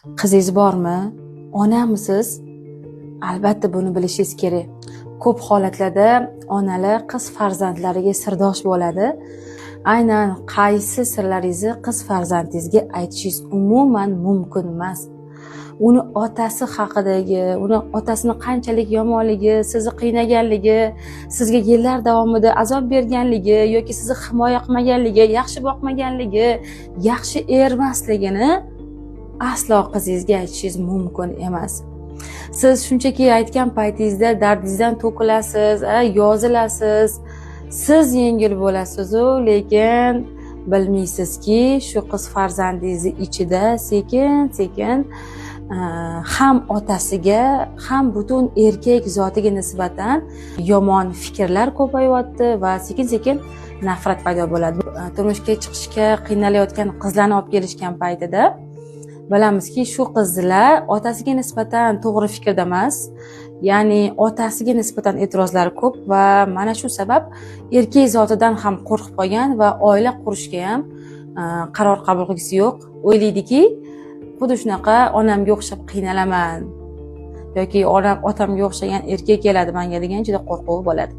Qizingiz bormi? Onamisiz? Albatta buni bilishingiz kerak. Ko'p holatlarda onalar qiz farzandlariga sirdosh bo'ladi. Aynan qaysi sirlaringizni qiz farzandingizga aytishingiz umuman mumkin emas. Uni otasi haqidagi, uni otasini qanchalik yomonligi, sizni qiynaganligi, sizga yillar davomida azob berganligi yoki sizni himoya qilmaganligi, yaxshi boqmaganligi, yaxshi ermasligini aslo qizingizga aytishingiz mumkin emas. Siz shunchaki aytgan paytingizda dardingizdan to'kilasiz, yozilasiz, siz yengil bo'lasiz-u, lekin bilmaysizki, shu qiz farzandingizni ichida sekin-sekin ham otasiga, ham butun erkak zotiga nisbatan yomon fikrlar ko'payyapti va sekin-sekin nafrat paydo bo'ladi. Turmushga chiqishga qiynalayotgan qizlarni olib kelishgan paytida bilamizki, shu qizlar otasiga nisbatan to'g'ri fikrda emas, ya'ni otasiga nisbatan e'tirozlari ko'p va mana shu sabab erkak zotidan ham qo'rqib qolgan va oila qurishga ham qaror qabul qilgisi yo'q. O'ylaydiki, xuddi shunaqa onamga o'xshab qiynalaman yoki otamga o'xshagan erkak keladi menga degan juda qo'rquv bo'ladi.